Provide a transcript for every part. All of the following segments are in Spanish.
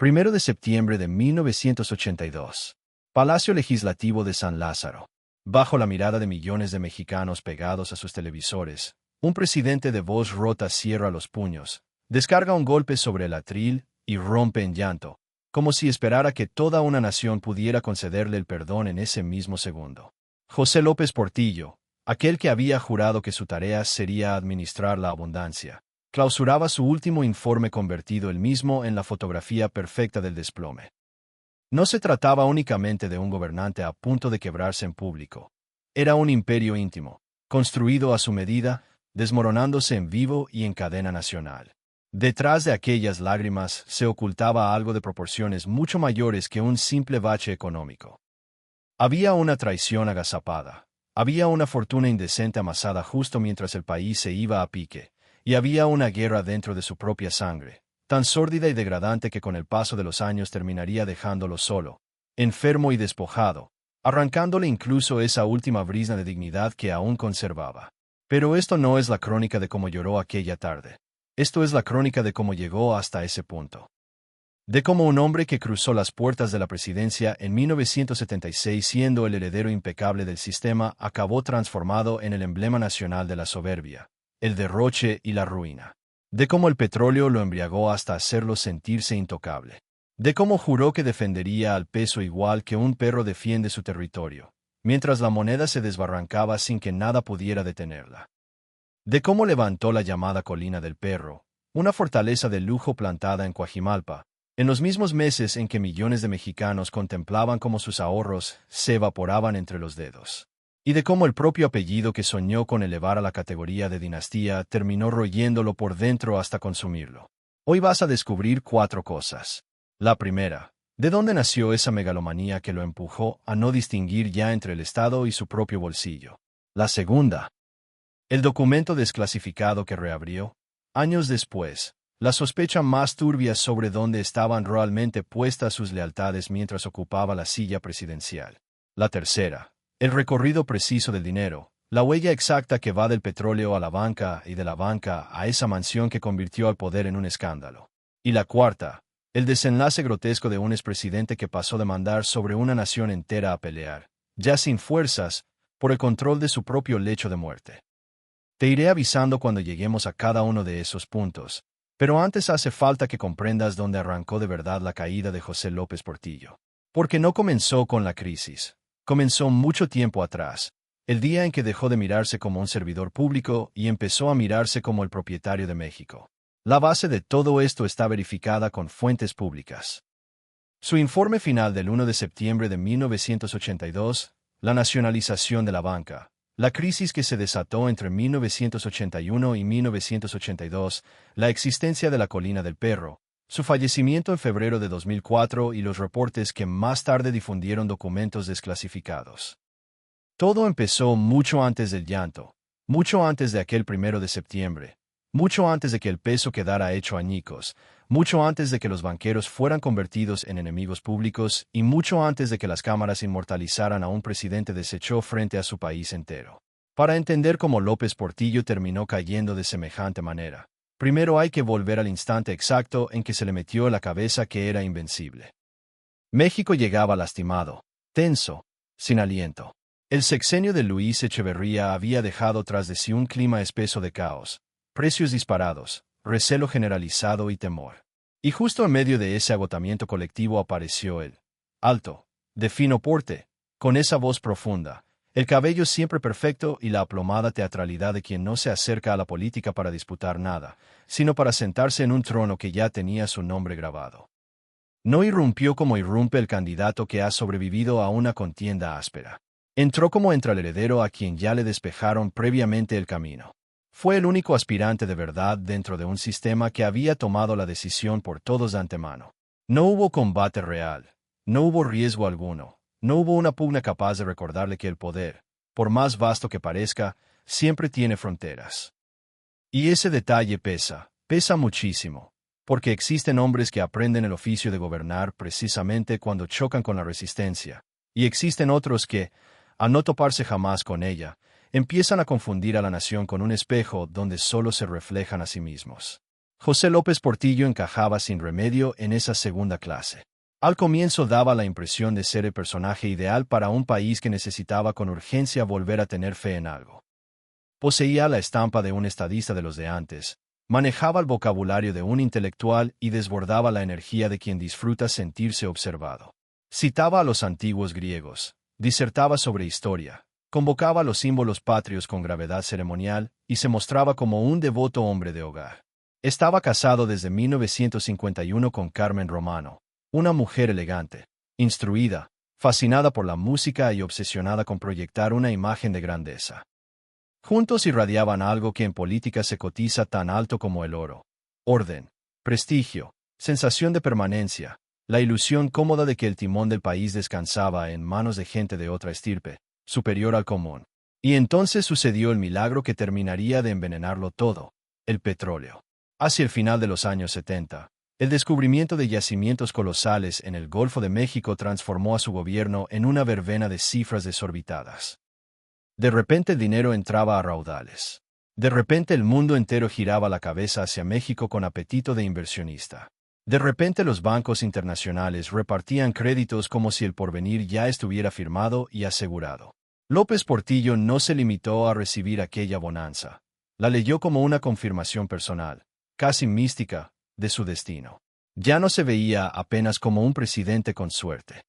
1 de septiembre de 1982. Palacio Legislativo de San Lázaro. Bajo la mirada de millones de mexicanos pegados a sus televisores, un presidente de voz rota cierra los puños, descarga un golpe sobre el atril y rompe en llanto, como si esperara que toda una nación pudiera concederle el perdón en ese mismo segundo. José López Portillo, aquel que había jurado que su tarea sería administrar la abundancia, clausuraba su último informe convertido él mismo en la fotografía perfecta del desplome. No se trataba únicamente de un gobernante a punto de quebrarse en público. Era un imperio íntimo, construido a su medida, desmoronándose en vivo y en cadena nacional. Detrás de aquellas lágrimas se ocultaba algo de proporciones mucho mayores que un simple bache económico. Había una traición agazapada, había una fortuna indecente amasada justo mientras el país se iba a pique, y había una guerra dentro de su propia sangre, tan sórdida y degradante que con el paso de los años terminaría dejándolo solo, enfermo y despojado, arrancándole incluso esa última brizna de dignidad que aún conservaba. Pero esto no es la crónica de cómo lloró aquella tarde. Esto es la crónica de cómo llegó hasta ese punto. De cómo un hombre que cruzó las puertas de la presidencia en 1976 siendo el heredero impecable del sistema acabó transformado en el emblema nacional de la soberbia, el derroche y la ruina. De cómo el petróleo lo embriagó hasta hacerlo sentirse intocable. De cómo juró que defendería al peso igual que un perro defiende su territorio, mientras la moneda se desbarrancaba sin que nada pudiera detenerla. De cómo levantó la llamada Colina del Perro, una fortaleza de lujo plantada en Coajimalpa, en los mismos meses en que millones de mexicanos contemplaban cómo sus ahorros se evaporaban entre los dedos. Y de cómo el propio apellido que soñó con elevar a la categoría de dinastía terminó royéndolo por dentro hasta consumirlo. Hoy vas a descubrir 4 cosas. La primera, ¿de dónde nació esa megalomanía que lo empujó a no distinguir ya entre el Estado y su propio bolsillo? La segunda, el documento desclasificado que reabrió, años después, la sospecha más turbia sobre dónde estaban realmente puestas sus lealtades mientras ocupaba la silla presidencial. La tercera, el recorrido preciso del dinero, la huella exacta que va del petróleo a la banca y de la banca a esa mansión que convirtió al poder en un escándalo. Y la cuarta, el desenlace grotesco de un expresidente que pasó de mandar sobre una nación entera a pelear, ya sin fuerzas, por el control de su propio lecho de muerte. Te iré avisando cuando lleguemos a cada uno de esos puntos, pero antes hace falta que comprendas dónde arrancó de verdad la caída de José López Portillo. Porque no comenzó con la crisis. Comenzó mucho tiempo atrás, el día en que dejó de mirarse como un servidor público y empezó a mirarse como el propietario de México. La base de todo esto está verificada con fuentes públicas. Su informe final del 1 de septiembre de 1982, la nacionalización de la banca, la crisis que se desató entre 1981 y 1982, la existencia de la Colina del Perro, su fallecimiento en febrero de 2004 y los reportes que más tarde difundieron documentos desclasificados. Todo empezó mucho antes del llanto, mucho antes de aquel 1 de septiembre, mucho antes de que el peso quedara hecho añicos, mucho antes de que los banqueros fueran convertidos en enemigos públicos y mucho antes de que las cámaras inmortalizaran a un presidente deshecho frente a su país entero. Para entender cómo López Portillo terminó cayendo de semejante manera, primero hay que volver al instante exacto en que se le metió en la cabeza que era invencible. México llegaba lastimado, tenso, sin aliento. El sexenio de Luis Echeverría había dejado tras de sí un clima espeso de caos, precios disparados, recelo generalizado y temor. Y justo en medio de ese agotamiento colectivo apareció él, alto, de fino porte, con esa voz profunda, el cabello siempre perfecto y la aplomada teatralidad de quien no se acerca a la política para disputar nada, sino para sentarse en un trono que ya tenía su nombre grabado. No irrumpió como irrumpe el candidato que ha sobrevivido a una contienda áspera. Entró como entra el heredero a quien ya le despejaron previamente el camino. Fue el único aspirante de verdad dentro de un sistema que había tomado la decisión por todos de antemano. No hubo combate real, no hubo riesgo alguno, no hubo una pugna capaz de recordarle que el poder, por más vasto que parezca, siempre tiene fronteras. Y ese detalle pesa muchísimo, porque existen hombres que aprenden el oficio de gobernar precisamente cuando chocan con la resistencia, y existen otros que, a no toparse jamás con ella, empiezan a confundir a la nación con un espejo donde solo se reflejan a sí mismos. José López Portillo encajaba sin remedio en esa segunda clase. Al comienzo daba la impresión de ser el personaje ideal para un país que necesitaba con urgencia volver a tener fe en algo. Poseía la estampa de un estadista de los de antes, manejaba el vocabulario de un intelectual y desbordaba la energía de quien disfruta sentirse observado. Citaba a los antiguos griegos, disertaba sobre historia, convocaba los símbolos patrios con gravedad ceremonial y se mostraba como un devoto hombre de hogar. Estaba casado desde 1951 con Carmen Romano, una mujer elegante, instruida, fascinada por la música y obsesionada con proyectar una imagen de grandeza. Juntos irradiaban algo que en política se cotiza tan alto como el oro: orden, prestigio, sensación de permanencia, la ilusión cómoda de que el timón del país descansaba en manos de gente de otra estirpe, superior al común. Y entonces sucedió el milagro que terminaría de envenenarlo todo: el petróleo. Hacia el final de los años 70, el descubrimiento de yacimientos colosales en el Golfo de México transformó a su gobierno en una verbena de cifras desorbitadas. De repente el dinero entraba a raudales. De repente el mundo entero giraba la cabeza hacia México con apetito de inversionista. De repente los bancos internacionales repartían créditos como si el porvenir ya estuviera firmado y asegurado. López Portillo no se limitó a recibir aquella bonanza. La leyó como una confirmación personal, casi mística, de su destino. Ya no se veía apenas como un presidente con suerte.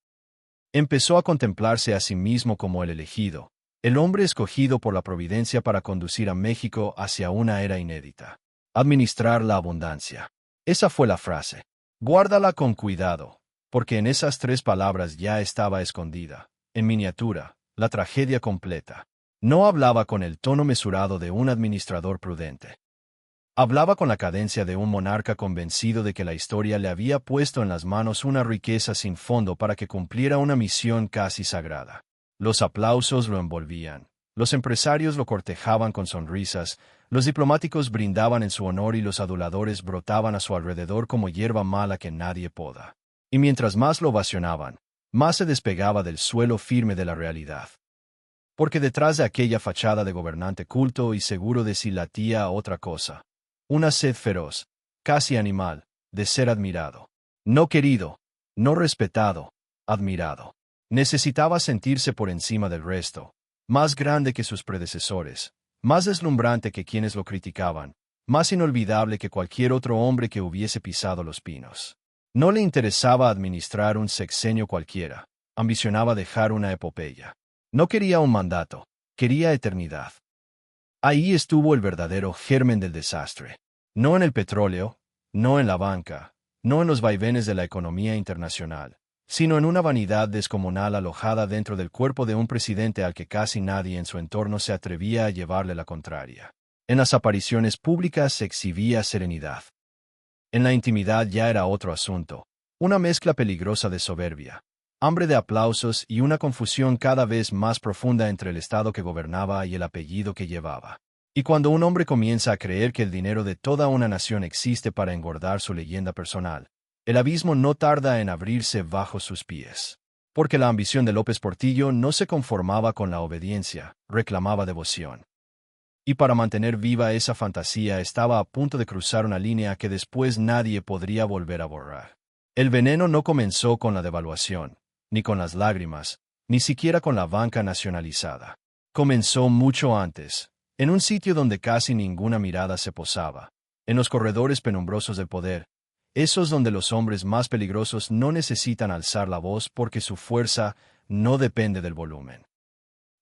Empezó a contemplarse a sí mismo como el elegido, el hombre escogido por la providencia para conducir a México hacia una era inédita. Administrar la abundancia. Esa fue la frase. Guárdala con cuidado, porque en esas 3 palabras ya estaba escondida, en miniatura, la tragedia completa. No hablaba con el tono mesurado de un administrador prudente. Hablaba con la cadencia de un monarca convencido de que la historia le había puesto en las manos una riqueza sin fondo para que cumpliera una misión casi sagrada. Los aplausos lo envolvían, los empresarios lo cortejaban con sonrisas, los diplomáticos brindaban en su honor y los aduladores brotaban a su alrededor como hierba mala que nadie poda. Y mientras más lo ovacionaban, más se despegaba del suelo firme de la realidad. Porque detrás de aquella fachada de gobernante culto y seguro de sí latía otra cosa: una sed feroz, casi animal, de ser admirado. No querido, no respetado, admirado. Necesitaba sentirse por encima del resto, más grande que sus predecesores, más deslumbrante que quienes lo criticaban, más inolvidable que cualquier otro hombre que hubiese pisado los pinos. No le interesaba administrar un sexenio cualquiera, ambicionaba dejar una epopeya. No quería un mandato, quería eternidad. Ahí estuvo el verdadero germen del desastre. No en el petróleo, no en la banca, no en los vaivenes de la economía internacional, sino en una vanidad descomunal alojada dentro del cuerpo de un presidente al que casi nadie en su entorno se atrevía a llevarle la contraria. En las apariciones públicas se exhibía serenidad. En la intimidad ya era otro asunto, una mezcla peligrosa de soberbia, hambre de aplausos y una confusión cada vez más profunda entre el Estado que gobernaba y el apellido que llevaba. Y cuando un hombre comienza a creer que el dinero de toda una nación existe para engordar su leyenda personal, el abismo no tarda en abrirse bajo sus pies. Porque la ambición de López Portillo no se conformaba con la obediencia, reclamaba devoción. Y para mantener viva esa fantasía estaba a punto de cruzar una línea que después nadie podría volver a borrar. El veneno no comenzó con la devaluación, ni con las lágrimas, ni siquiera con la banca nacionalizada. Comenzó mucho antes, en un sitio donde casi ninguna mirada se posaba, en los corredores penumbrosos del poder, esos donde los hombres más peligrosos no necesitan alzar la voz porque su fuerza no depende del volumen.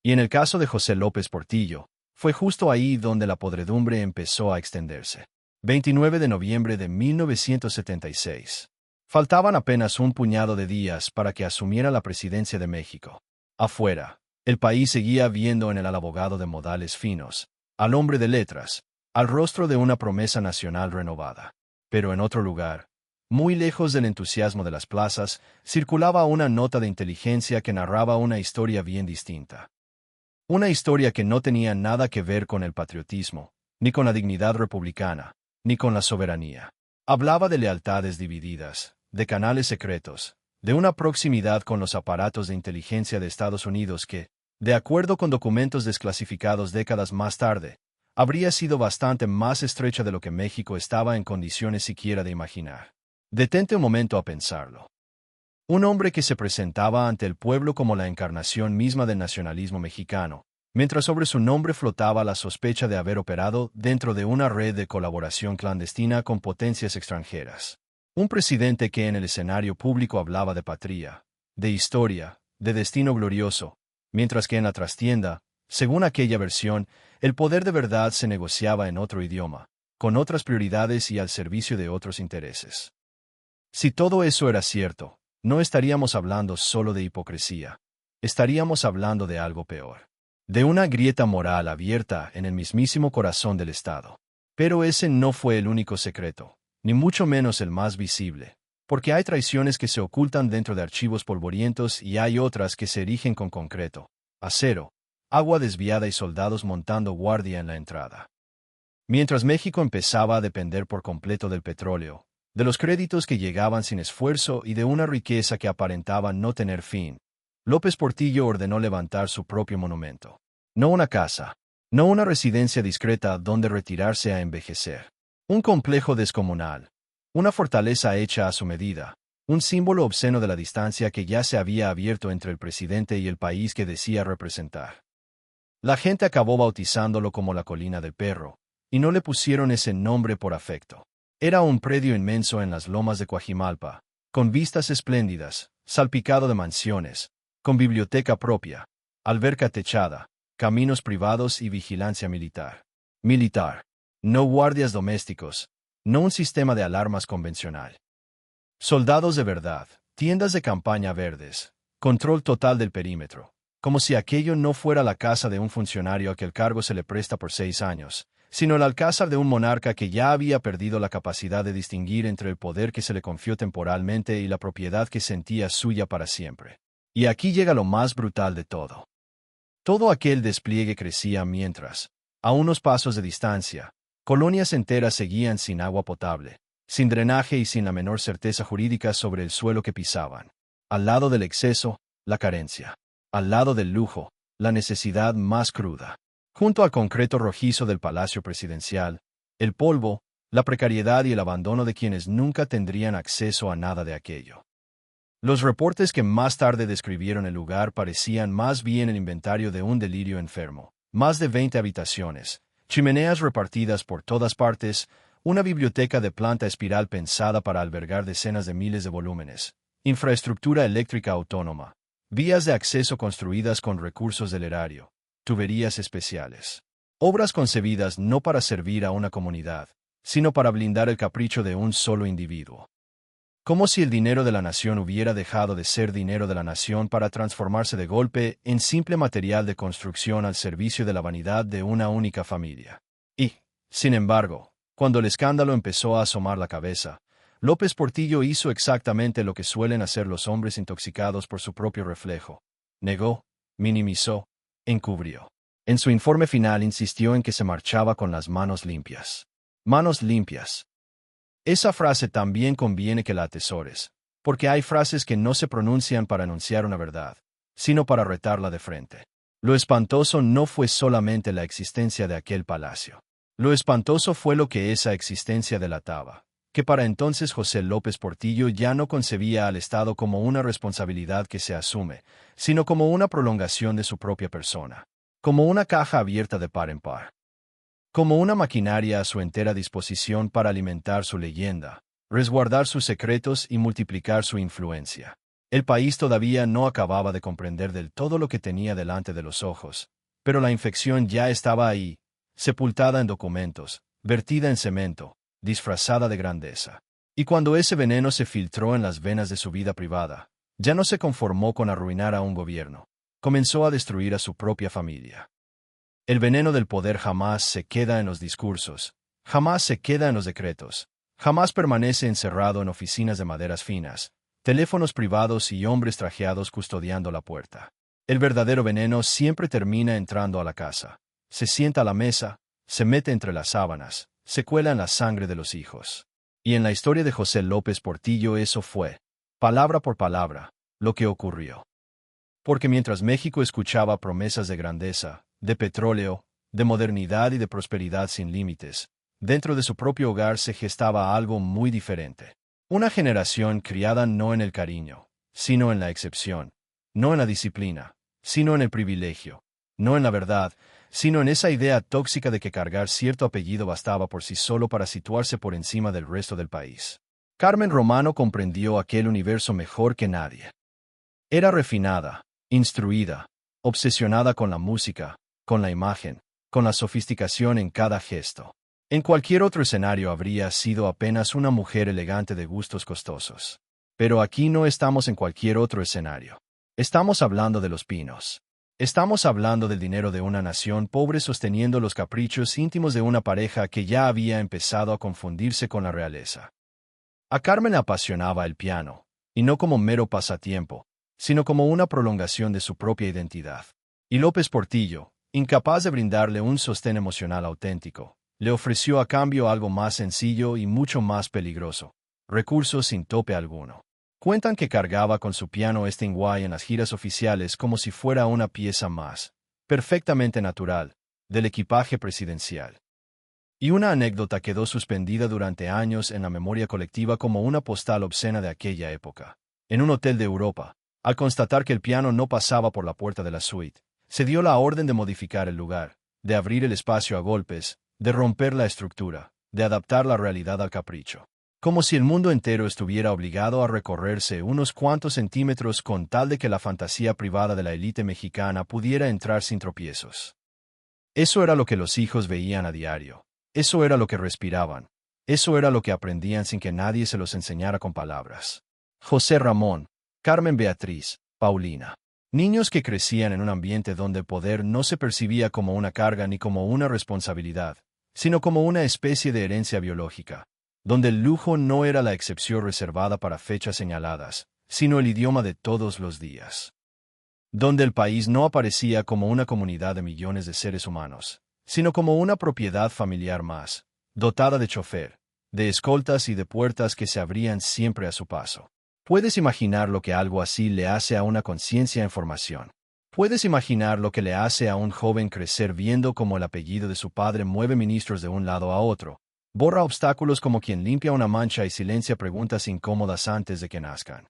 Y en el caso de José López Portillo, fue justo ahí donde la podredumbre empezó a extenderse. 29 de noviembre de 1976. Faltaban apenas un puñado de días para que asumiera la presidencia de México. Afuera, el país seguía viendo en el al abogado de modales finos, al hombre de letras, al rostro de una promesa nacional renovada. Pero en otro lugar, muy lejos del entusiasmo de las plazas, circulaba una nota de inteligencia que narraba una historia bien distinta. Una historia que no tenía nada que ver con el patriotismo, ni con la dignidad republicana, ni con la soberanía. Hablaba de lealtades divididas, de canales secretos, de una proximidad con los aparatos de inteligencia de Estados Unidos que, de acuerdo con documentos desclasificados décadas más tarde, habría sido bastante más estrecha de lo que México estaba en condiciones siquiera de imaginar. Detente un momento a pensarlo. Un hombre que se presentaba ante el pueblo como la encarnación misma del nacionalismo mexicano, mientras sobre su nombre flotaba la sospecha de haber operado dentro de una red de colaboración clandestina con potencias extranjeras. Un presidente que en el escenario público hablaba de patria, de historia, de destino glorioso, mientras que en la trastienda, según aquella versión, el poder de verdad se negociaba en otro idioma, con otras prioridades y al servicio de otros intereses. Si todo eso era cierto, no estaríamos hablando solo de hipocresía. Estaríamos hablando de algo peor. De una grieta moral abierta en el mismísimo corazón del Estado. Pero ese no fue el único secreto, ni mucho menos el más visible, porque hay traiciones que se ocultan dentro de archivos polvorientos y hay otras que se erigen con concreto, acero, agua desviada y soldados montando guardia en la entrada. Mientras México empezaba a depender por completo del petróleo, de los créditos que llegaban sin esfuerzo y de una riqueza que aparentaba no tener fin, López Portillo ordenó levantar su propio monumento. No una casa, no una residencia discreta donde retirarse a envejecer. Un complejo descomunal, una fortaleza hecha a su medida, un símbolo obsceno de la distancia que ya se había abierto entre el presidente y el país que decía representar. La gente acabó bautizándolo como la Colina del Perro, y no le pusieron ese nombre por afecto. Era un predio inmenso en las lomas de Coajimalpa, con vistas espléndidas, salpicado de mansiones, con biblioteca propia, alberca techada, caminos privados y vigilancia militar. Militar. No guardias domésticos, no un sistema de alarmas convencional. Soldados de verdad, tiendas de campaña verdes, control total del perímetro, como si aquello no fuera la casa de un funcionario a que el cargo se le presta por 6 años, sino el alcázar de un monarca que ya había perdido la capacidad de distinguir entre el poder que se le confió temporalmente y la propiedad que sentía suya para siempre. Y aquí llega lo más brutal de todo. Todo aquel despliegue crecía mientras, a unos pasos de distancia, colonias enteras seguían sin agua potable, sin drenaje y sin la menor certeza jurídica sobre el suelo que pisaban. Al lado del exceso, la carencia. Al lado del lujo, la necesidad más cruda. Junto al concreto rojizo del Palacio Presidencial, el polvo, la precariedad y el abandono de quienes nunca tendrían acceso a nada de aquello. Los reportes que más tarde describieron el lugar parecían más bien el inventario de un delirio enfermo. Más de 20 habitaciones, chimeneas repartidas por todas partes, una biblioteca de planta espiral pensada para albergar decenas de miles de volúmenes, infraestructura eléctrica autónoma, vías de acceso construidas con recursos del erario, tuberías especiales. Obras concebidas no para servir a una comunidad, sino para blindar el capricho de un solo individuo. Como si el dinero de la nación hubiera dejado de ser dinero de la nación para transformarse de golpe en simple material de construcción al servicio de la vanidad de una única familia. Y, sin embargo, cuando el escándalo empezó a asomar la cabeza, López Portillo hizo exactamente lo que suelen hacer los hombres intoxicados por su propio reflejo. Negó, minimizó, encubrió. En su informe final insistió en que se marchaba con las manos limpias. Manos limpias. Esa frase también conviene que la atesores, porque hay frases que no se pronuncian para anunciar una verdad, sino para retarla de frente. Lo espantoso no fue solamente la existencia de aquel palacio. Lo espantoso fue lo que esa existencia delataba, que para entonces José López Portillo ya no concebía al Estado como una responsabilidad que se asume, sino como una prolongación de su propia persona, como una caja abierta de par en par. Como una maquinaria a su entera disposición para alimentar su leyenda, resguardar sus secretos y multiplicar su influencia. El país todavía no acababa de comprender del todo lo que tenía delante de los ojos, pero la infección ya estaba ahí, sepultada en documentos, vertida en cemento, disfrazada de grandeza. Y cuando ese veneno se filtró en las venas de su vida privada, ya no se conformó con arruinar a un gobierno, comenzó a destruir a su propia familia. El veneno del poder jamás se queda en los discursos, jamás se queda en los decretos, jamás permanece encerrado en oficinas de maderas finas, teléfonos privados y hombres trajeados custodiando la puerta. El verdadero veneno siempre termina entrando a la casa, se sienta a la mesa, se mete entre las sábanas, se cuela en la sangre de los hijos. Y en la historia de José López Portillo eso fue, palabra por palabra, lo que ocurrió. Porque mientras México escuchaba promesas de grandeza, de petróleo, de modernidad y de prosperidad sin límites, dentro de su propio hogar se gestaba algo muy diferente. Una generación criada no en el cariño, sino en la excepción, no en la disciplina, sino en el privilegio, no en la verdad, sino en esa idea tóxica de que cargar cierto apellido bastaba por sí solo para situarse por encima del resto del país. Carmen Romano comprendió aquel universo mejor que nadie. Era refinada, instruida, obsesionada con la música, con la imagen, con la sofisticación en cada gesto. En cualquier otro escenario habría sido apenas una mujer elegante de gustos costosos. Pero aquí no estamos en cualquier otro escenario. Estamos hablando de los pinos. Estamos hablando del dinero de una nación pobre sosteniendo los caprichos íntimos de una pareja que ya había empezado a confundirse con la realeza. A Carmen le apasionaba el piano, y no como mero pasatiempo, sino como una prolongación de su propia identidad. Y López Portillo, incapaz de brindarle un sostén emocional auténtico, le ofreció a cambio algo más sencillo y mucho más peligroso: recursos sin tope alguno. Cuentan que cargaba con su piano Steinway en las giras oficiales como si fuera una pieza más, perfectamente natural, del equipaje presidencial. Y una anécdota quedó suspendida durante años en la memoria colectiva como una postal obscena de aquella época. En un hotel de Europa, al constatar que el piano no pasaba por la puerta de la suite, se dio la orden de modificar el lugar, de abrir el espacio a golpes, de romper la estructura, de adaptar la realidad al capricho. Como si el mundo entero estuviera obligado a recorrerse unos cuantos centímetros con tal de que la fantasía privada de la élite mexicana pudiera entrar sin tropiezos. Eso era lo que los hijos veían a diario. Eso era lo que respiraban. Eso era lo que aprendían sin que nadie se los enseñara con palabras. José Ramón, Carmen Beatriz, Paulina. Niños que crecían en un ambiente donde el poder no se percibía como una carga ni como una responsabilidad, sino como una especie de herencia biológica, donde el lujo no era la excepción reservada para fechas señaladas, sino el idioma de todos los días. Donde el país no aparecía como una comunidad de millones de seres humanos, sino como una propiedad familiar más, dotada de chofer, de escoltas y de puertas que se abrían siempre a su paso. ¿Puedes imaginar lo que algo así le hace a una conciencia en formación? ¿Puedes imaginar lo que le hace a un joven crecer viendo cómo el apellido de su padre mueve ministros de un lado a otro, borra obstáculos como quien limpia una mancha y silencia preguntas incómodas antes de que nazcan?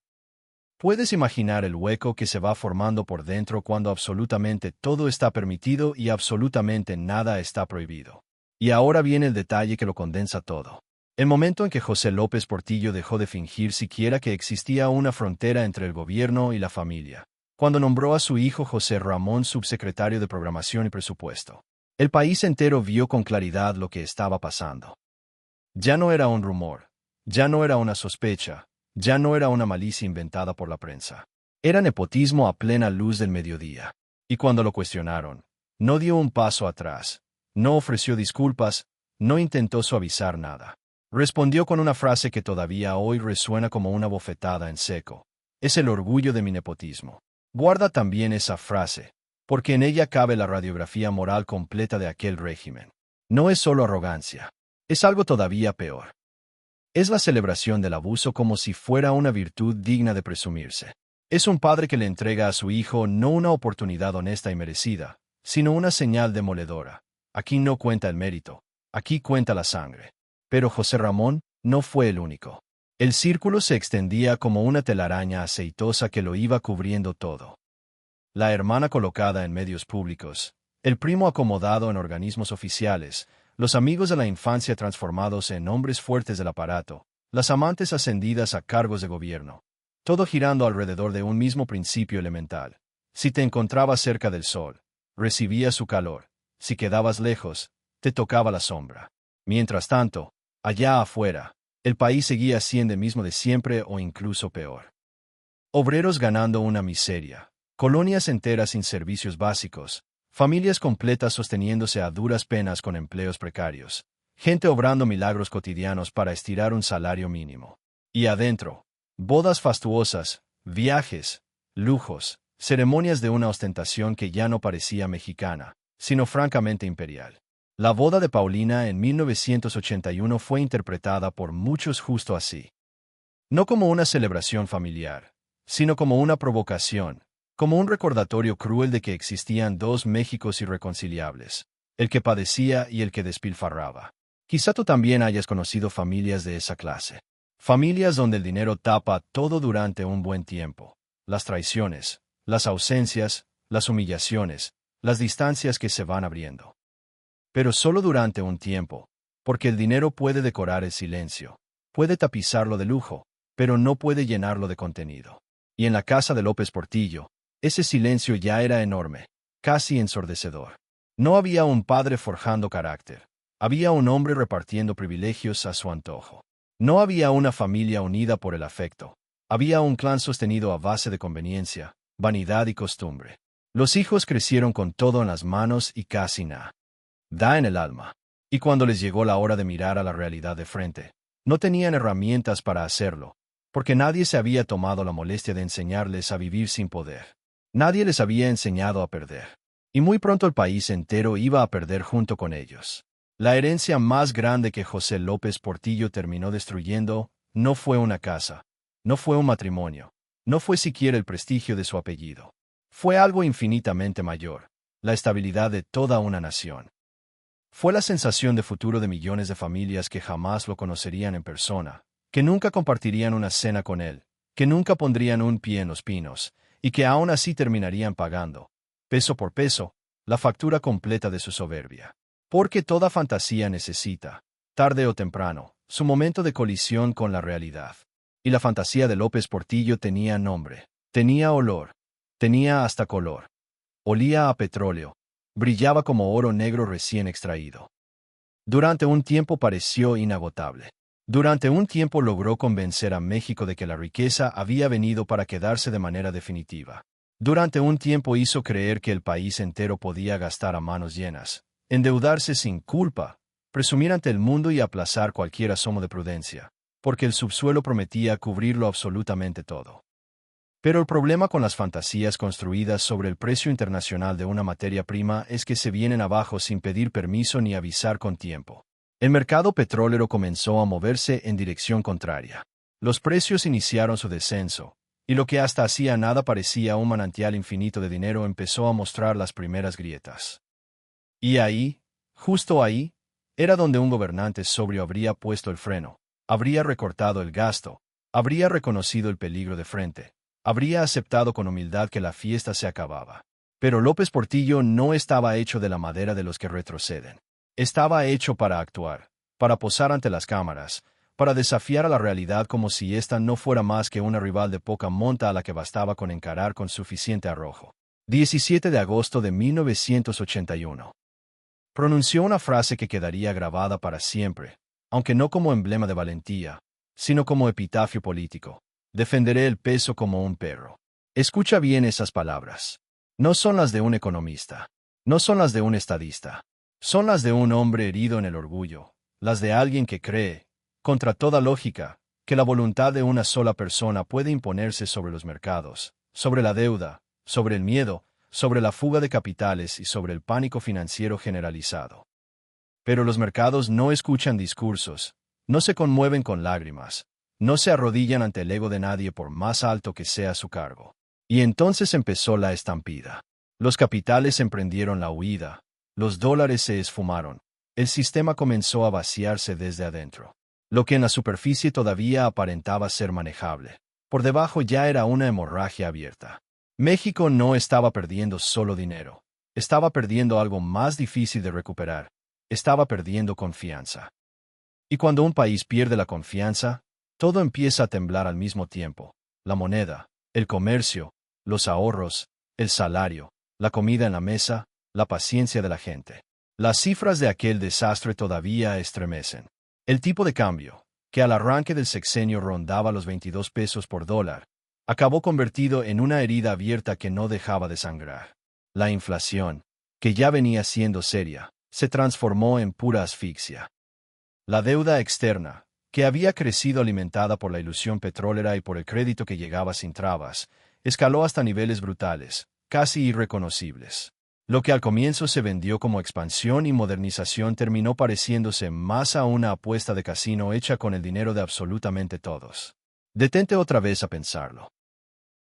¿Puedes imaginar el hueco que se va formando por dentro cuando absolutamente todo está permitido y absolutamente nada está prohibido? Y ahora viene el detalle que lo condensa todo. El momento en que José López Portillo dejó de fingir siquiera que existía una frontera entre el gobierno y la familia, cuando nombró a su hijo José Ramón subsecretario de Programación y Presupuesto. El país entero vio con claridad lo que estaba pasando. Ya no era un rumor, ya no era una sospecha, ya no era una malicia inventada por la prensa. Era nepotismo a plena luz del mediodía. Y cuando lo cuestionaron, no dio un paso atrás, no ofreció disculpas, no intentó suavizar nada. Respondió con una frase que todavía hoy resuena como una bofetada en seco. Es el orgullo de mi nepotismo. Guarda también esa frase, porque en ella cabe la radiografía moral completa de aquel régimen. No es solo arrogancia. Es algo todavía peor. Es la celebración del abuso como si fuera una virtud digna de presumirse. Es un padre que le entrega a su hijo no una oportunidad honesta y merecida, sino una señal demoledora. Aquí no cuenta el mérito, aquí cuenta la sangre. Pero José Ramón no fue el único. El círculo se extendía como una telaraña aceitosa que lo iba cubriendo todo. La hermana colocada en medios públicos, el primo acomodado en organismos oficiales, los amigos de la infancia transformados en hombres fuertes del aparato, las amantes ascendidas a cargos de gobierno. Todo girando alrededor de un mismo principio elemental. Si te encontrabas cerca del sol, recibías su calor. Si quedabas lejos, te tocaba la sombra. Mientras tanto, allá afuera, el país seguía siendo el mismo de siempre o incluso peor. Obreros ganando una miseria, colonias enteras sin servicios básicos, familias completas sosteniéndose a duras penas con empleos precarios, gente obrando milagros cotidianos para estirar un salario mínimo. Y adentro, bodas fastuosas, viajes, lujos, ceremonias de una ostentación que ya no parecía mexicana, sino francamente imperial. La boda de Paulina en 1981 fue interpretada por muchos justo así. No como una celebración familiar, sino como una provocación, como un recordatorio cruel de que existían dos Méxicos irreconciliables. el que padecía y el que despilfarraba. Quizá tú también hayas conocido familias de esa clase. Familias donde el dinero tapa todo durante un buen tiempo. Las traiciones, las ausencias, las humillaciones, las distancias que se van abriendo. Pero solo durante un tiempo, porque el dinero puede decorar el silencio, puede tapizarlo de lujo, pero no puede llenarlo de contenido. Y en la casa de López Portillo, ese silencio ya era enorme, casi ensordecedor. No había un padre forjando carácter. Había un hombre repartiendo privilegios a su antojo. No había una familia unida por el afecto. Había un clan sostenido a base de conveniencia, vanidad y costumbre. Los hijos crecieron con todo en las manos y casi nada en el alma. Y cuando les llegó la hora de mirar a la realidad de frente, no tenían herramientas para hacerlo, porque nadie se había tomado la molestia de enseñarles a vivir sin poder. Nadie les había enseñado a perder. Y muy pronto el país entero iba a perder junto con ellos. La herencia más grande que José López Portillo terminó destruyendo no fue una casa, no fue un matrimonio, no fue siquiera el prestigio de su apellido. Fue algo infinitamente mayor, la estabilidad de toda una nación. Fue la sensación de futuro de millones de familias que jamás lo conocerían en persona, que nunca compartirían una cena con él, que nunca pondrían un pie en Los Pinos, y que aún así terminarían pagando, peso por peso, la factura completa de su soberbia. Porque toda fantasía necesita, tarde o temprano, su momento de colisión con la realidad. Y la fantasía de López Portillo tenía nombre, tenía olor, tenía hasta color. Olía a petróleo, brillaba como oro negro recién extraído. Durante un tiempo pareció inagotable. Durante un tiempo logró convencer a México de que la riqueza había venido para quedarse de manera definitiva. Durante un tiempo hizo creer que el país entero podía gastar a manos llenas, endeudarse sin culpa, presumir ante el mundo y aplazar cualquier asomo de prudencia, porque el subsuelo prometía cubrirlo absolutamente todo. Pero el problema con las fantasías construidas sobre el precio internacional de una materia prima es que se vienen abajo sin pedir permiso ni avisar con tiempo. El mercado petrolero comenzó a moverse en dirección contraria. Los precios iniciaron su descenso, y lo que hasta hacía nada parecía un manantial infinito de dinero empezó a mostrar las primeras grietas. Y ahí, justo ahí, era donde un gobernante sobrio habría puesto el freno, habría recortado el gasto, habría reconocido el peligro de frente, habría aceptado con humildad que la fiesta se acababa. Pero López Portillo no estaba hecho de la madera de los que retroceden. Estaba hecho para actuar, para posar ante las cámaras, para desafiar a la realidad como si ésta no fuera más que una rival de poca monta a la que bastaba con encarar con suficiente arrojo. 17 de agosto de 1981. Pronunció una frase que quedaría grabada para siempre, aunque no como emblema de valentía, sino como epitafio político. Defenderé el peso como un perro. Escucha bien esas palabras. No son las de un economista. No son las de un estadista. Son las de un hombre herido en el orgullo, las de alguien que cree, contra toda lógica, que la voluntad de una sola persona puede imponerse sobre los mercados, sobre la deuda, sobre el miedo, sobre la fuga de capitales y sobre el pánico financiero generalizado. Pero los mercados no escuchan discursos, no se conmueven con lágrimas, no se arrodillan ante el ego de nadie por más alto que sea su cargo. Y entonces empezó la estampida. Los capitales emprendieron la huida, los dólares se esfumaron, el sistema comenzó a vaciarse desde adentro. Lo que en la superficie todavía aparentaba ser manejable, por debajo ya era una hemorragia abierta. México no estaba perdiendo solo dinero, estaba perdiendo algo más difícil de recuperar, estaba perdiendo confianza. Y cuando un país pierde la confianza, todo empieza a temblar al mismo tiempo: la moneda, el comercio, los ahorros, el salario, la comida en la mesa, la paciencia de la gente. Las cifras de aquel desastre todavía estremecen. El tipo de cambio, que al arranque del sexenio rondaba los 22 pesos por dólar, acabó convertido en una herida abierta que no dejaba de sangrar. La inflación, que ya venía siendo seria, se transformó en pura asfixia. La deuda externa, que había crecido alimentada por la ilusión petrolera y por el crédito que llegaba sin trabas, escaló hasta niveles brutales, casi irreconocibles. Lo que al comienzo se vendió como expansión y modernización terminó pareciéndose más a una apuesta de casino hecha con el dinero de absolutamente todos. Detente otra vez a pensarlo.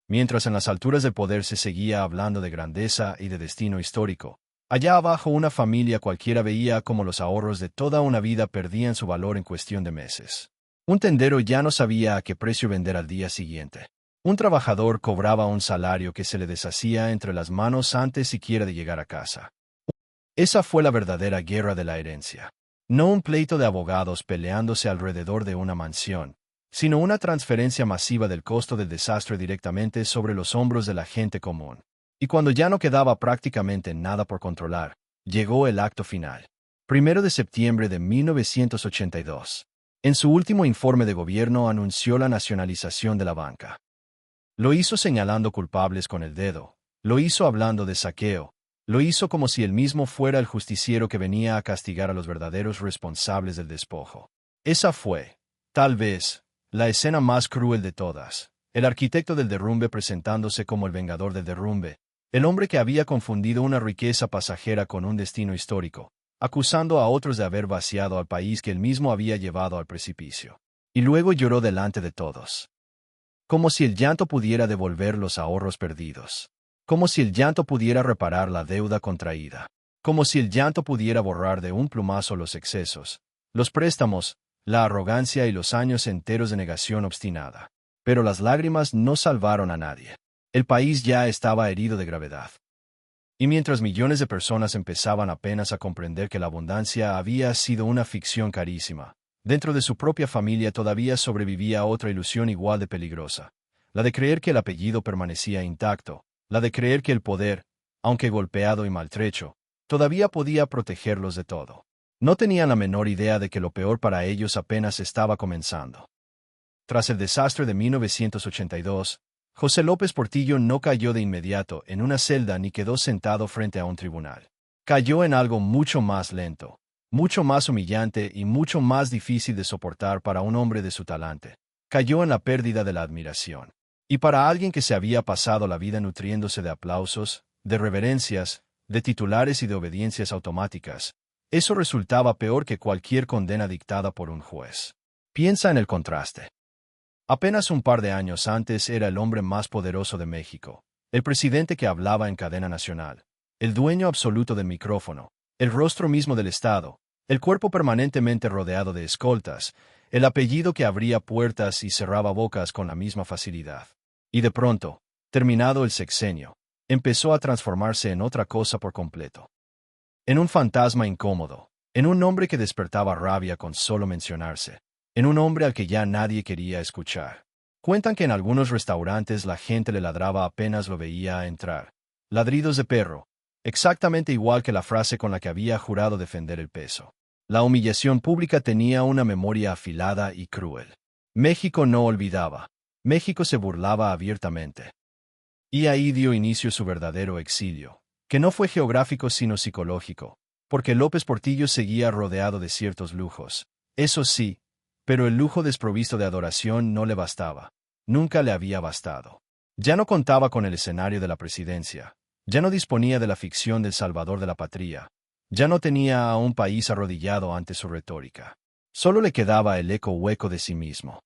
Mientras en las alturas del poder se seguía hablando de grandeza y de destino histórico, Allá abajo una familia cualquiera veía cómo los ahorros de toda una vida perdían su valor en cuestión de meses. Un tendero ya no sabía a qué precio vender al día siguiente. Un trabajador cobraba un salario que se le deshacía entre las manos antes siquiera de llegar a casa. Esa fue la verdadera guerra de la herencia. No un pleito de abogados peleándose alrededor de una mansión, sino una transferencia masiva del costo del desastre directamente sobre los hombros de la gente común. Y cuando ya no quedaba prácticamente nada por controlar, llegó el acto final. 1 de septiembre de 1982. En su último informe de gobierno anunció la nacionalización de la banca. Lo hizo señalando culpables con el dedo, lo hizo hablando de saqueo, lo hizo como si él mismo fuera el justiciero que venía a castigar a los verdaderos responsables del despojo. Esa fue, tal vez, la escena más cruel de todas. El arquitecto del derrumbe presentándose como el vengador del derrumbe, el hombre que había confundido una riqueza pasajera con un destino histórico, acusando a otros de haber vaciado al país que él mismo había llevado al precipicio. Y luego lloró delante de todos. Como si el llanto pudiera devolver los ahorros perdidos. Como si el llanto pudiera reparar la deuda contraída. Como si el llanto pudiera borrar de un plumazo los excesos, los préstamos, la arrogancia y los años enteros de negación obstinada. Pero las lágrimas no salvaron a nadie. El país ya estaba herido de gravedad. Y mientras millones de personas empezaban apenas a comprender que la abundancia había sido una ficción carísima, dentro de su propia familia todavía sobrevivía otra ilusión igual de peligrosa, la de creer que el apellido permanecía intacto, la de creer que el poder, aunque golpeado y maltrecho, todavía podía protegerlos de todo. No tenían la menor idea de que lo peor para ellos apenas estaba comenzando. Tras el desastre de 1982, José López Portillo no cayó de inmediato en una celda ni quedó sentado frente a un tribunal. Cayó en algo mucho más lento, mucho más humillante y mucho más difícil de soportar para un hombre de su talante. Cayó en la pérdida de la admiración. Y para alguien que se había pasado la vida nutriéndose de aplausos, de reverencias, de titulares y de obediencias automáticas, eso resultaba peor que cualquier condena dictada por un juez. Piensa en el contraste. Apenas un par de años antes era el hombre más poderoso de México, el presidente que hablaba en cadena nacional, el dueño absoluto del micrófono, el rostro mismo del Estado, el cuerpo permanentemente rodeado de escoltas, el apellido que abría puertas y cerraba bocas con la misma facilidad. Y de pronto, terminado el sexenio, empezó a transformarse en otra cosa por completo. En un fantasma incómodo, en un hombre que despertaba rabia con solo mencionarse, en un hombre al que ya nadie quería escuchar. Cuentan que en algunos restaurantes la gente le ladraba apenas lo veía entrar. Ladridos de perro, exactamente igual que la frase con la que había jurado defender el peso. La humillación pública tenía una memoria afilada y cruel. México no olvidaba. México se burlaba abiertamente. Y ahí dio inicio su verdadero exilio, que no fue geográfico sino psicológico, porque López Portillo seguía rodeado de ciertos lujos. Eso sí, pero el lujo desprovisto de adoración no le bastaba. Nunca le había bastado. Ya no contaba con el escenario de la presidencia. Ya no disponía de la ficción del salvador de la patria. Ya no tenía a un país arrodillado ante su retórica. Solo le quedaba el eco hueco de sí mismo.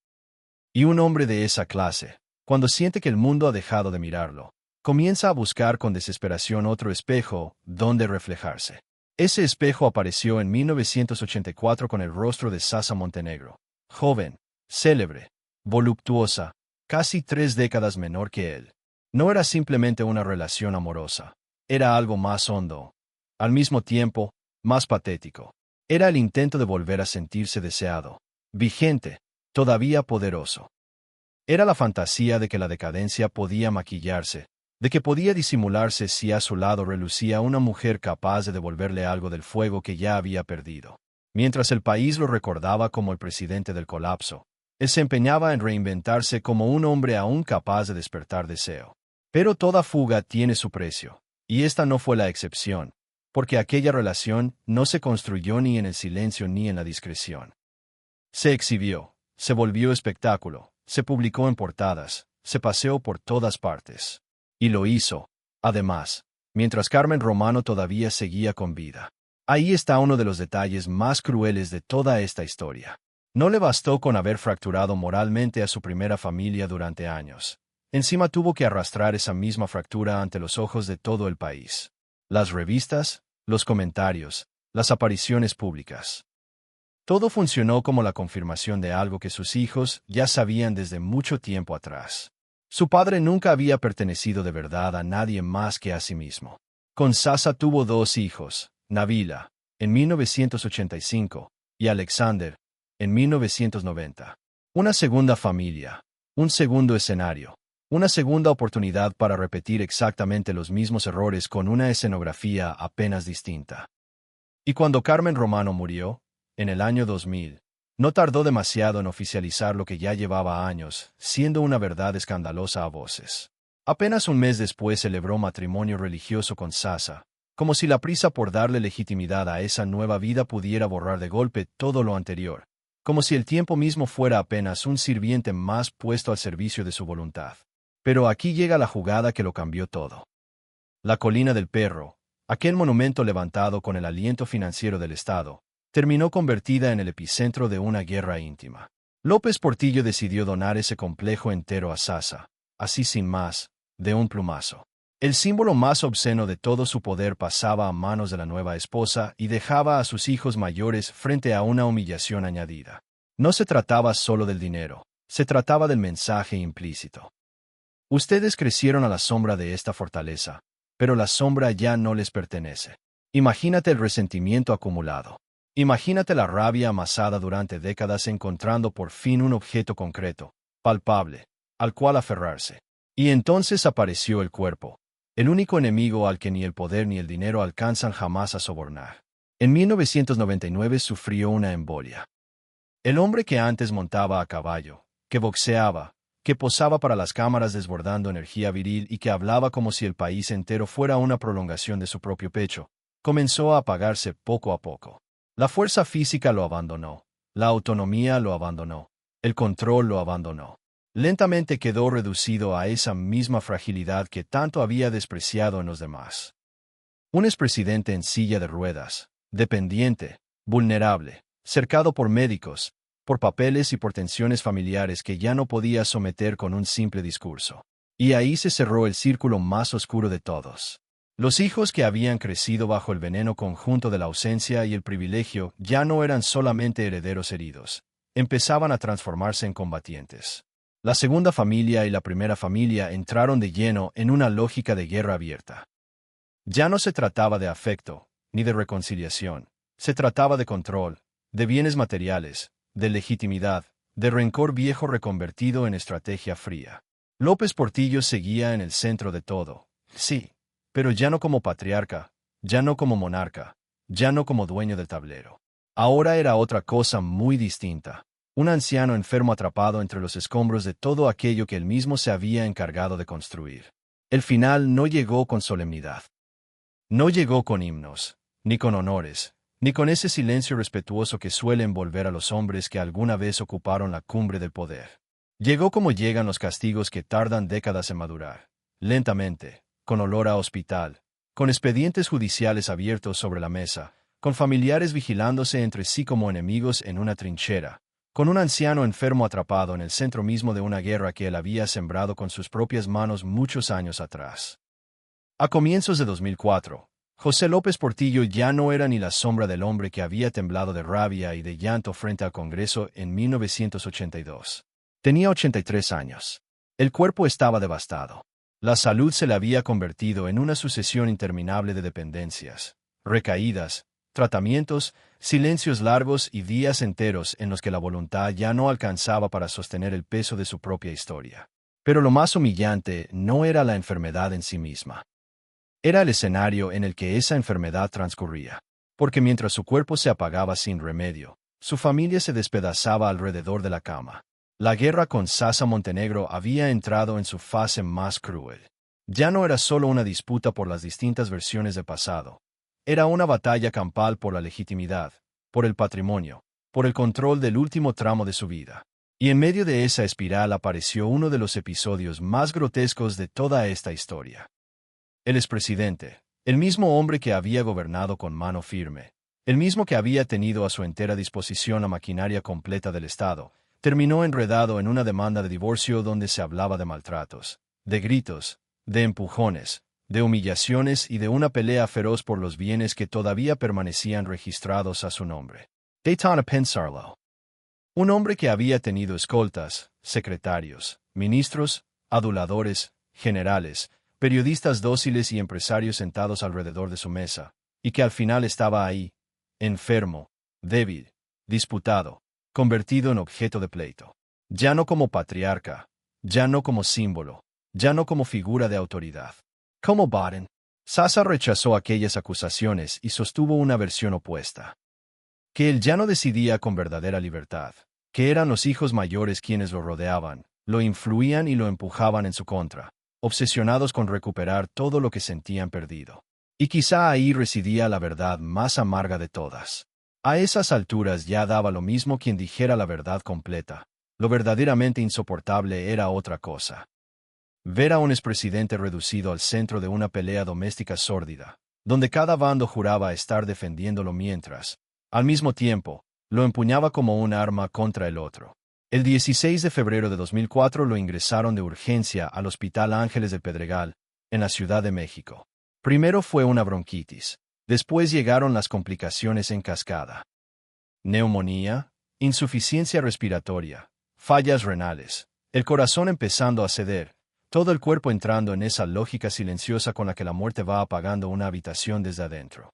Y un hombre de esa clase, cuando siente que el mundo ha dejado de mirarlo, comienza a buscar con desesperación otro espejo donde reflejarse. Ese espejo apareció en 1984 con el rostro de Sasa Montenegro. Joven, célebre, voluptuosa, casi 3 décadas menor que él. No era simplemente una relación amorosa. Era algo más hondo. Al mismo tiempo, más patético. Era el intento de volver a sentirse deseado, vigente, todavía poderoso. Era la fantasía de que la decadencia podía maquillarse, de que podía disimularse si a su lado relucía una mujer capaz de devolverle algo del fuego que ya había perdido. Mientras el país lo recordaba como el presidente del colapso, él se empeñaba en reinventarse como un hombre aún capaz de despertar deseo. Pero toda fuga tiene su precio, y esta no fue la excepción, porque aquella relación no se construyó ni en el silencio ni en la discreción. Se exhibió, se volvió espectáculo, se publicó en portadas, se paseó por todas partes. Y lo hizo, además, mientras Carmen Romano todavía seguía con vida. Ahí está uno de los detalles más crueles de toda esta historia. No le bastó con haber fracturado moralmente a su primera familia durante años. Encima tuvo que arrastrar esa misma fractura ante los ojos de todo el país. Las revistas, los comentarios, las apariciones públicas. Todo funcionó como la confirmación de algo que sus hijos ya sabían desde mucho tiempo atrás. Su padre nunca había pertenecido de verdad a nadie más que a sí mismo. Con Sasa tuvo dos hijos, Nabila, en 1985, y Alexander, en 1990. Una segunda familia, un segundo escenario, una segunda oportunidad para repetir exactamente los mismos errores con una escenografía apenas distinta. Y cuando Carmen Romano murió, en el año 2000, no tardó demasiado en oficializar lo que ya llevaba años, siendo una verdad escandalosa a voces. Apenas un mes después celebró matrimonio religioso con Sasa, como si la prisa por darle legitimidad a esa nueva vida pudiera borrar de golpe todo lo anterior, como si el tiempo mismo fuera apenas un sirviente más puesto al servicio de su voluntad. Pero aquí llega la jugada que lo cambió todo. La Colina del Perro, aquel monumento levantado con el aliento financiero del Estado, terminó convertida en el epicentro de una guerra íntima. López Portillo decidió donar ese complejo entero a Sasa, así sin más, de un plumazo. El símbolo más obsceno de todo su poder pasaba a manos de la nueva esposa y dejaba a sus hijos mayores frente a una humillación añadida. No se trataba solo del dinero, se trataba del mensaje implícito. Ustedes crecieron a la sombra de esta fortaleza, pero la sombra ya no les pertenece. Imagínate el resentimiento acumulado. Imagínate la rabia amasada durante décadas encontrando por fin un objeto concreto, palpable, al cual aferrarse. Y entonces apareció el cuerpo, el único enemigo al que ni el poder ni el dinero alcanzan jamás a sobornar. En 1999 sufrió una embolia. El hombre que antes montaba a caballo, que boxeaba, que posaba para las cámaras desbordando energía viril y que hablaba como si el país entero fuera una prolongación de su propio pecho, comenzó a apagarse poco a poco. La fuerza física lo abandonó, la autonomía lo abandonó, el control lo abandonó. Lentamente quedó reducido a esa misma fragilidad que tanto había despreciado en los demás. Un expresidente en silla de ruedas, dependiente, vulnerable, cercado por médicos, por papeles y por tensiones familiares que ya no podía someter con un simple discurso. Y ahí se cerró el círculo más oscuro de todos. Los hijos que habían crecido bajo el veneno conjunto de la ausencia y el privilegio ya no eran solamente herederos heridos, empezaban a transformarse en combatientes. La segunda familia y la primera familia entraron de lleno en una lógica de guerra abierta. Ya no se trataba de afecto, ni de reconciliación, se trataba de control, de bienes materiales, de legitimidad, de rencor viejo reconvertido en estrategia fría. López Portillo seguía en el centro de todo, sí, pero ya no como patriarca, ya no como monarca, ya no como dueño del tablero. Ahora era otra cosa muy distinta. Un anciano enfermo atrapado entre los escombros de todo aquello que él mismo se había encargado de construir. El final no llegó con solemnidad. No llegó con himnos, ni con honores, ni con ese silencio respetuoso que suele envolver a los hombres que alguna vez ocuparon la cumbre del poder. Llegó como llegan los castigos que tardan décadas en madurar, lentamente, con olor a hospital, con expedientes judiciales abiertos sobre la mesa, con familiares vigilándose entre sí como enemigos en una trinchera, con un anciano enfermo atrapado en el centro mismo de una guerra que él había sembrado con sus propias manos muchos años atrás. A comienzos de 2004, José López Portillo ya no era ni la sombra del hombre que había temblado de rabia y de llanto frente al Congreso en 1982. Tenía 83 años. El cuerpo estaba devastado. La salud se le había convertido en una sucesión interminable de dependencias, recaídas, tratamientos, silencios largos y días enteros en los que la voluntad ya no alcanzaba para sostener el peso de su propia historia. Pero lo más humillante no era la enfermedad en sí misma. Era el escenario en el que esa enfermedad transcurría. Porque mientras su cuerpo se apagaba sin remedio, su familia se despedazaba alrededor de la cama. La guerra con Sasa Montenegro había entrado en su fase más cruel. Ya no era solo una disputa por las distintas versiones del pasado. Era una batalla campal por la legitimidad, por el patrimonio, por el control del último tramo de su vida. Y en medio de esa espiral apareció uno de los episodios más grotescos de toda esta historia. El expresidente, el mismo hombre que había gobernado con mano firme, el mismo que había tenido a su entera disposición la maquinaria completa del Estado, terminó enredado en una demanda de divorcio donde se hablaba de maltratos, de gritos, de empujones, de humillaciones y de una pelea feroz por los bienes que todavía permanecían registrados a su nombre. Daytona pensarlo. Un hombre que había tenido escoltas, secretarios, ministros, aduladores, generales, periodistas dóciles y empresarios sentados alrededor de su mesa, y que al final estaba ahí, enfermo, débil, disputado, convertido en objeto de pleito. Ya no como patriarca, ya no como símbolo, ya no como figura de autoridad. Como Baden, Sasa rechazó aquellas acusaciones y sostuvo una versión opuesta. Que él ya no decidía con verdadera libertad, que eran los hijos mayores quienes lo rodeaban, lo influían y lo empujaban en su contra, obsesionados con recuperar todo lo que sentían perdido. Y quizá ahí residía la verdad más amarga de todas. A esas alturas ya daba lo mismo quien dijera la verdad completa. Lo verdaderamente insoportable era otra cosa. Ver a un expresidente reducido al centro de una pelea doméstica sórdida, donde cada bando juraba estar defendiéndolo mientras, al mismo tiempo, lo empuñaba como un arma contra el otro. El 16 de febrero de 2004 lo ingresaron de urgencia al Hospital Ángeles de Pedregal, en la Ciudad de México. Primero fue una bronquitis, después llegaron las complicaciones en cascada. Neumonía, insuficiencia respiratoria, fallas renales, el corazón empezando a ceder, todo el cuerpo entrando en esa lógica silenciosa con la que la muerte va apagando una habitación desde adentro.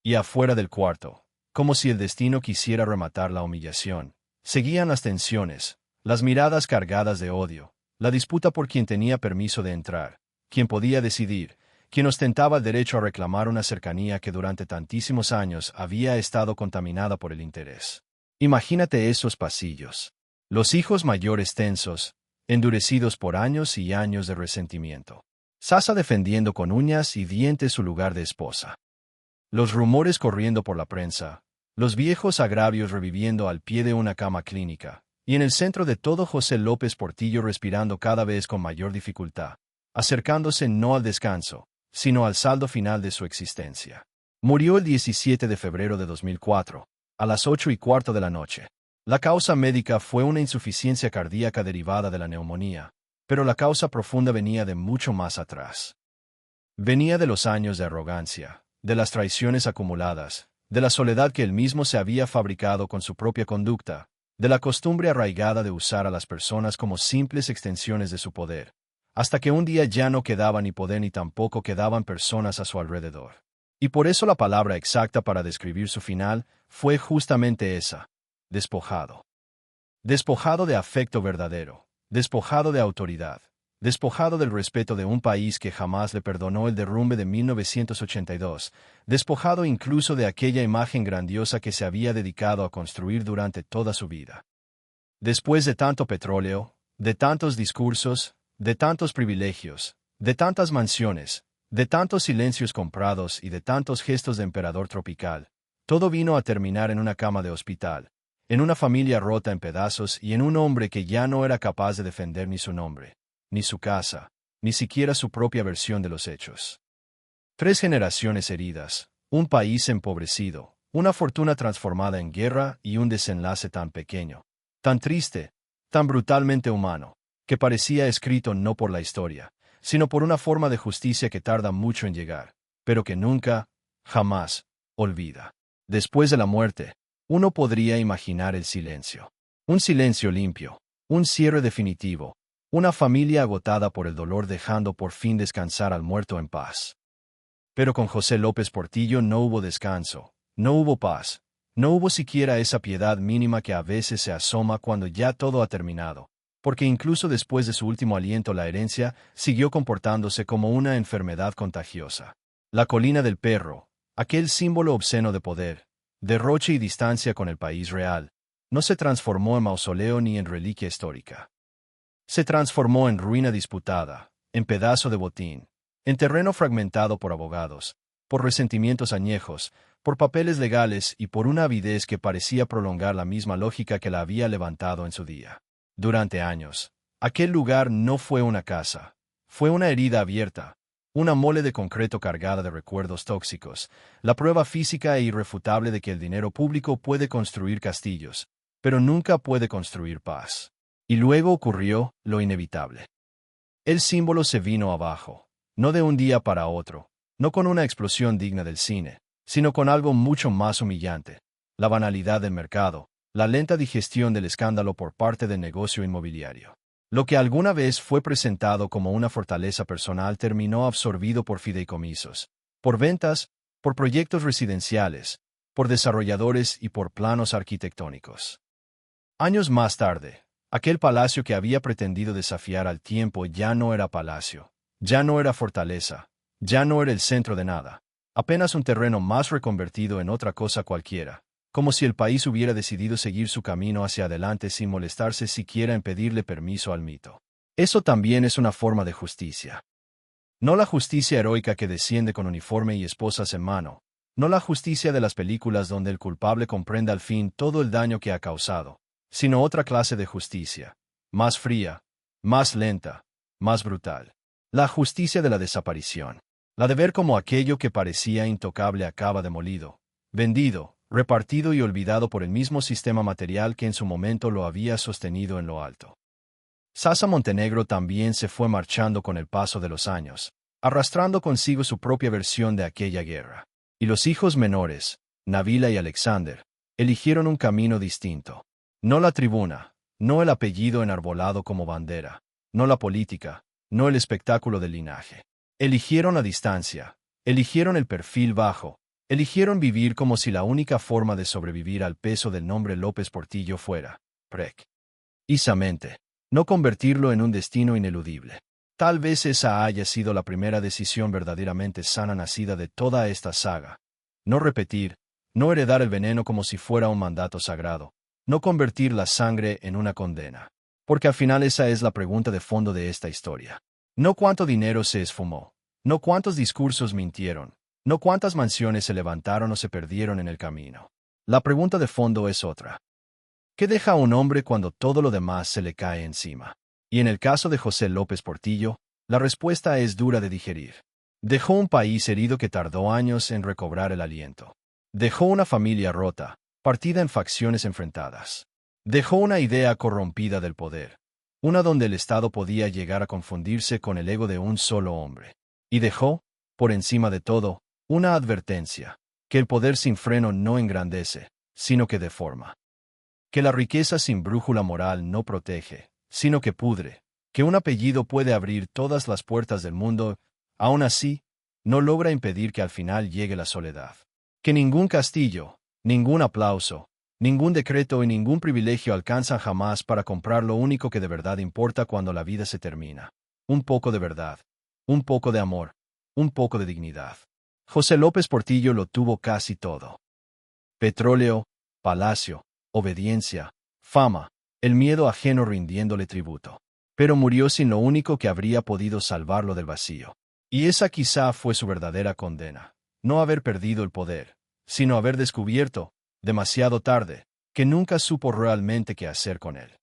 Y afuera del cuarto, como si el destino quisiera rematar la humillación, seguían las tensiones, las miradas cargadas de odio, la disputa por quien tenía permiso de entrar, quien podía decidir, quien ostentaba el derecho a reclamar una cercanía que durante tantísimos años había estado contaminada por el interés. Imagínate esos pasillos. Los hijos mayores tensos, endurecidos por años y años de resentimiento. Sasa defendiendo con uñas y dientes su lugar de esposa. Los rumores corriendo por la prensa, los viejos agravios reviviendo al pie de una cama clínica, y en el centro de todo José López Portillo respirando cada vez con mayor dificultad, acercándose no al descanso, sino al saldo final de su existencia. Murió el 17 de febrero de 2004, a las 8:15 de la noche. La causa médica fue una insuficiencia cardíaca derivada de la neumonía, pero la causa profunda venía de mucho más atrás. Venía de los años de arrogancia, de las traiciones acumuladas, de la soledad que él mismo se había fabricado con su propia conducta, de la costumbre arraigada de usar a las personas como simples extensiones de su poder, hasta que un día ya no quedaba ni poder ni tampoco quedaban personas a su alrededor. Y por eso la palabra exacta para describir su final fue justamente esa: despojado. Despojado de afecto verdadero, despojado de autoridad, despojado del respeto de un país que jamás le perdonó el derrumbe de 1982, despojado incluso de aquella imagen grandiosa que se había dedicado a construir durante toda su vida. Después de tanto petróleo, de tantos discursos, de tantos privilegios, de tantas mansiones, de tantos silencios comprados y de tantos gestos de emperador tropical, todo vino a terminar en una cama de hospital, en una familia rota en pedazos y en un hombre que ya no era capaz de defender ni su nombre, ni su casa, ni siquiera su propia versión de los hechos. 3 generaciones heridas, un país empobrecido, una fortuna transformada en guerra y un desenlace tan pequeño, tan triste, tan brutalmente humano, que parecía escrito no por la historia, sino por una forma de justicia que tarda mucho en llegar, pero que nunca, jamás, olvida. Después de la muerte, uno podría imaginar el silencio. Un silencio limpio, un cierre definitivo, una familia agotada por el dolor dejando por fin descansar al muerto en paz. Pero con José López Portillo no hubo descanso, no hubo paz, no hubo siquiera esa piedad mínima que a veces se asoma cuando ya todo ha terminado, porque incluso después de su último aliento la herencia siguió comportándose como una enfermedad contagiosa. La colina del perro, aquel símbolo obsceno de poder, derroche y distancia con el país real, no se transformó en mausoleo ni en reliquia histórica. Se transformó en ruina disputada, en pedazo de botín, en terreno fragmentado por abogados, por resentimientos añejos, por papeles legales y por una avidez que parecía prolongar la misma lógica que la había levantado en su día. Durante años, aquel lugar no fue una casa, fue una herida abierta, una mole de concreto cargada de recuerdos tóxicos, la prueba física e irrefutable de que el dinero público puede construir castillos, pero nunca puede construir paz. Y luego ocurrió lo inevitable. El símbolo se vino abajo. no de un día para otro, no con una explosión digna del cine, sino con algo mucho más humillante: la banalidad del mercado, la lenta digestión del escándalo por parte del negocio inmobiliario. Lo que alguna vez fue presentado como una fortaleza personal terminó absorbido por fideicomisos, por ventas, por proyectos residenciales, por desarrolladores y por planos arquitectónicos. Años más tarde, aquel palacio que había pretendido desafiar al tiempo ya no era palacio, ya no era fortaleza, ya no era el centro de nada, apenas un terreno más reconvertido en otra cosa cualquiera, como si el país hubiera decidido seguir su camino hacia adelante sin molestarse siquiera en pedirle permiso al mito. Eso también es una forma de justicia. No la justicia heroica que desciende con uniforme y esposas en mano, no la justicia de las películas donde el culpable comprende al fin todo el daño que ha causado, sino otra clase de justicia, más fría, más lenta, más brutal. La justicia de la desaparición. La de ver cómo aquello que parecía intocable acaba demolido, vendido, repartido y olvidado por el mismo sistema material que en su momento lo había sostenido en lo alto. Sasa Montenegro también se fue marchando con el paso de los años, arrastrando consigo su propia versión de aquella guerra. Y los hijos menores, Nabila y Alexander, eligieron un camino distinto. No la tribuna, no el apellido enarbolado como bandera, no la política, no el espectáculo del linaje. Eligieron la distancia, eligieron el perfil bajo, eligieron vivir como si la única forma de sobrevivir al peso del nombre López Portillo fuera, precisamente, no convertirlo en un destino ineludible. Tal vez esa haya sido la primera decisión verdaderamente sana nacida de toda esta saga. No repetir, no heredar el veneno como si fuera un mandato sagrado, no convertir la sangre en una condena. Porque al final esa es la pregunta de fondo de esta historia. No cuánto dinero se esfumó, no cuántos discursos mintieron, no cuántas mansiones se levantaron o se perdieron en el camino. La pregunta de fondo es otra. ¿Qué deja a un hombre cuando todo lo demás se le cae encima? Y en el caso de José López Portillo, la respuesta es dura de digerir. Dejó un país herido que tardó años en recobrar el aliento. Dejó una familia rota, partida en facciones enfrentadas. Dejó una idea corrompida del poder, una donde el Estado podía llegar a confundirse con el ego de un solo hombre. Y dejó, por encima de todo, una advertencia: que el poder sin freno no engrandece, sino que deforma. Que la riqueza sin brújula moral no protege, sino que pudre. Que un apellido puede abrir todas las puertas del mundo, aún así, no logra impedir que al final llegue la soledad. Que ningún castillo, ningún aplauso, ningún decreto y ningún privilegio alcanzan jamás para comprar lo único que de verdad importa cuando la vida se termina: un poco de verdad, un poco de amor, un poco de dignidad. José López Portillo lo tuvo casi todo. Petróleo, palacio, obediencia, fama, el miedo ajeno rindiéndole tributo. Pero murió sin lo único que habría podido salvarlo del vacío. Y esa quizá fue su verdadera condena: no haber perdido el poder, sino haber descubierto, demasiado tarde, que nunca supo realmente qué hacer con él.